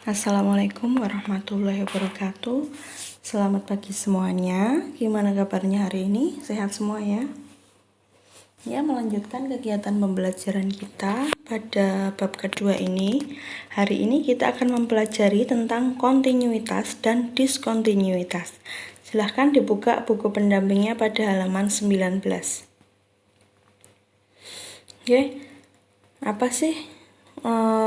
Assalamualaikum warahmatullahi wabarakatuh. Selamat pagi semuanya. Gimana kabarnya hari ini? Sehat semua ya? Ya, melanjutkan kegiatan pembelajaran kita pada bab kedua ini. Hari ini kita akan mempelajari tentang kontinuitas dan diskontinuitas. Silahkan dibuka buku pendampingnya pada halaman 19. Oke, apa sih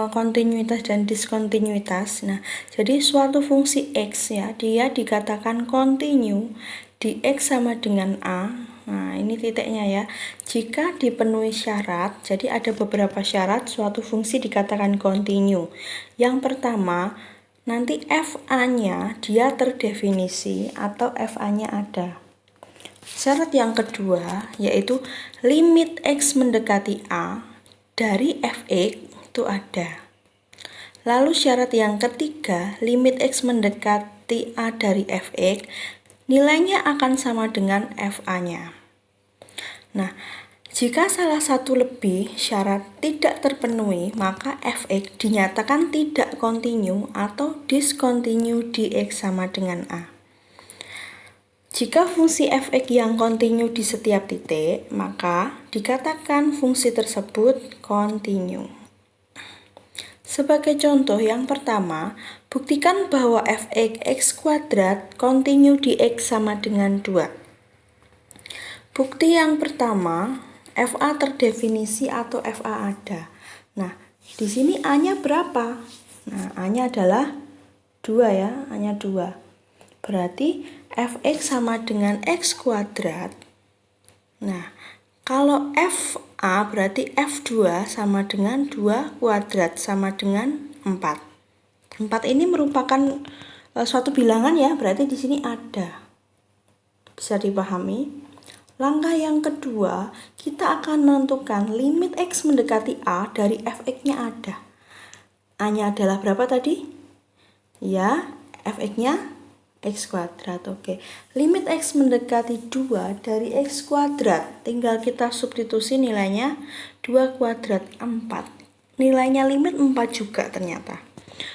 kontinuitas dan diskontinuitas? Nah, jadi suatu fungsi X ya, dia dikatakan kontinu di X sama dengan A. Nah, ini titiknya ya. Jika dipenuhi syarat, jadi ada beberapa syarat suatu fungsi dikatakan kontinu. Yang pertama, nanti FA-nya dia terdefinisi atau FA-nya ada. Syarat yang kedua yaitu limit X mendekati A dari Fx itu ada. Lalu syarat yang ketiga, limit X mendekati A dari Fx, nilainya akan sama dengan FA-nya. Nah, jika salah satu lebih syarat tidak terpenuhi, maka Fx dinyatakan tidak kontinu atau diskontinu di X sama dengan A. Jika fungsi Fx yang kontinu di setiap titik, maka dikatakan fungsi tersebut kontinu. Sebagai contoh yang pertama, buktikan bahwa Fx x kuadrat kontinu di X sama dengan 2. Bukti yang pertama, Fa terdefinisi atau Fa ada. Nah, di sini A-nya berapa? Nah, A-nya adalah 2 ya, A-nya 2. Berarti Fx sama dengan X kuadrat. Nah, kalau Fa berarti F2 sama dengan 2 kuadrat sama dengan 4. 4 ini merupakan suatu bilangan ya, berarti di sini ada. Bisa dipahami? Langkah yang kedua, kita akan menentukan limit X mendekati A dari Fx-nya ada. A-nya adalah berapa tadi? Ya, Fx-nya X kuadrat. Oke. Limit X mendekati 2 dari X kuadrat, tinggal kita substitusi nilainya 2 kuadrat 4. Nilainya limit 4 juga ternyata.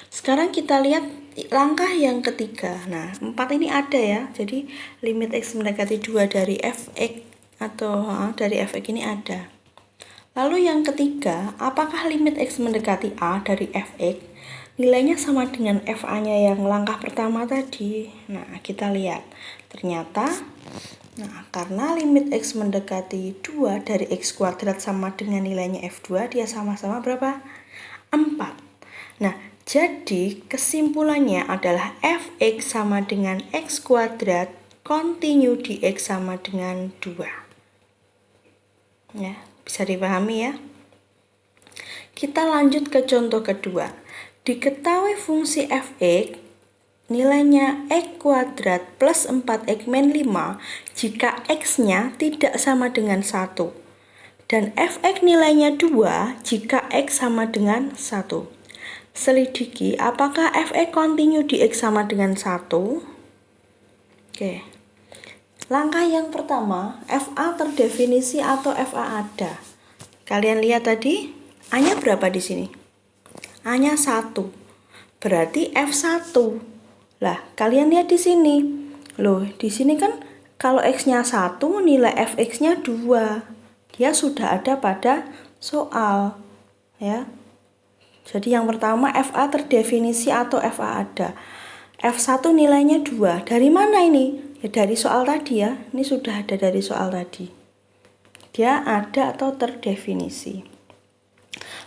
Sekarang kita lihat langkah yang ketiga. Nah, 4 ini ada ya. Jadi limit X mendekati 2 dari Fx atau dari Fx ini ada. Lalu yang ketiga, apakah limit X mendekati A dari Fx nilainya sama dengan FA-nya yang langkah pertama tadi? Nah, kita lihat. Ternyata, karena limit X mendekati 2 dari X kuadrat sama dengan nilainya F2, dia sama-sama berapa? 4. Nah, jadi kesimpulannya adalah Fx sama dengan X kuadrat kontinu di X sama dengan 2. Ya, bisa dipahami ya? Kita lanjut ke contoh kedua. Diketahui fungsi Fx nilainya X kuadrat plus 4X min 5 jika X-nya tidak sama dengan 1. Dan Fx nilainya 2 jika X sama dengan 1. Selidiki apakah Fx kontinu di X sama dengan 1. Oke. Langkah yang pertama, Fa terdefinisi atau Fa ada. Kalian lihat tadi, A-nya berapa di sini? A-nya 1. Berarti F1. Lah, kalian lihat di sini. Loh, di sini kan kalau X-nya 1, nilai Fx-nya 2. Dia sudah ada pada soal. Ya. Jadi yang pertama Fa terdefinisi atau Fa ada. F1 nilainya 2. Dari mana ini? Ya dari soal tadi ya. Ini sudah ada dari soal tadi. Dia ada atau terdefinisi.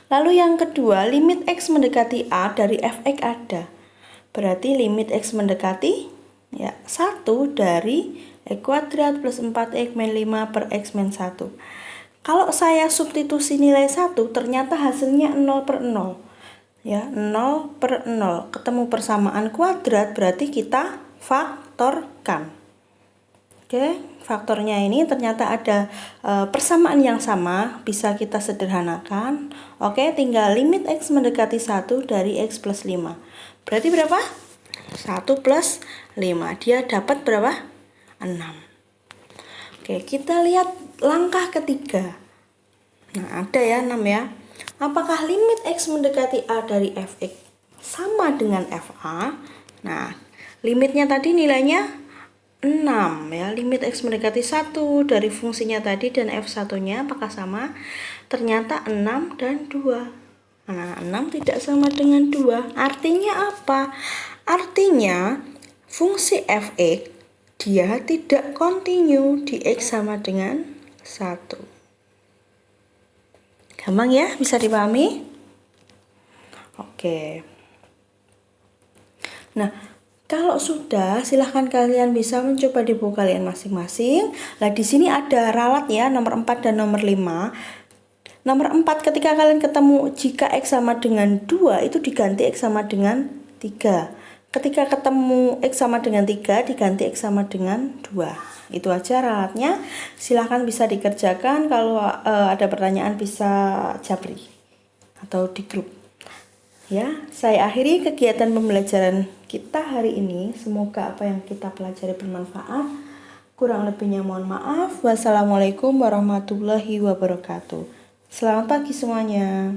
Lalu yang kedua, limit X mendekati A dari Fx ada. Berarti limit X mendekati ya 1 dari X kuadrat plus 4X min 5 per X min 1. Kalau saya substitusi nilai 1, ternyata hasilnya 0 per 0. Ya, 0 per 0. Ketemu persamaan kuadrat, berarti kita faktorkan. Oke, faktornya ini ternyata ada persamaan yang sama, bisa kita sederhanakan. Oke, tinggal limit X mendekati 1 dari X plus 5. Berarti berapa? 1 plus 5. Dia dapat berapa? 6. Oke, kita lihat langkah ketiga. Nah, ada ya 6 ya. Apakah limit X mendekati A dari Fx sama dengan FA. Nah, limitnya tadi nilainya 6 ya. Limit X mendekati 1 dari fungsinya tadi dan F1-nya apakah sama? Ternyata 6 dan 2. Nah, 6 tidak sama dengan 2. Artinya apa? Artinya fungsi f(x) dia tidak kontinu di X sama dengan 1. Gampang ya, bisa dipahami? Oke. Nah, kalau sudah, silahkan kalian bisa mencoba di buku kalian masing-masing. Nah, di sini ada ralat ya, nomor 4 dan nomor 5. Nomor 4, ketika kalian ketemu jika X sama dengan 2, itu diganti X sama dengan 3. Ketika ketemu X sama dengan 3, diganti X sama dengan 2. Itu aja ralatnya. Silahkan bisa dikerjakan. Kalau ada pertanyaan bisa japri atau di grup. Ya, saya akhiri kegiatan pembelajaran kita hari ini. Semoga apa yang kita pelajari bermanfaat. Kurang lebihnya mohon maaf. Wassalamualaikum warahmatullahi wabarakatuh. Selamat pagi semuanya.